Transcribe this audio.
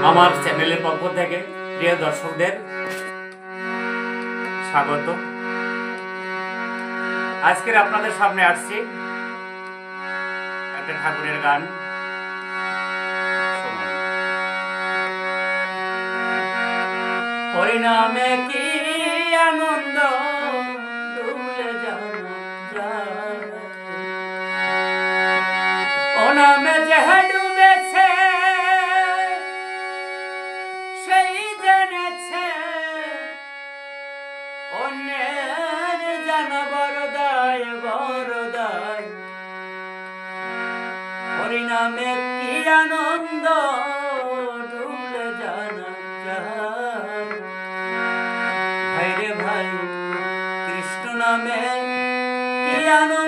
আমার চ্যানেলের পক্ষ থেকে প্রিয় দর্শকদের স্বাগত। আজকের আপনাদের সামনে আসছি একটা ঠাকুরের গান। হরিনামে কি আনন্দ ডুবলে যায়, ও নামে যে ডুবেছে সেই জেনেছে, অন্যের জানা বড় দায় বড় দায়। হরিনামে কি আনন্দ ডুবলে জানা যায়, ভাই রে ভাই কৃষ্ণ নামে কি আনন্দ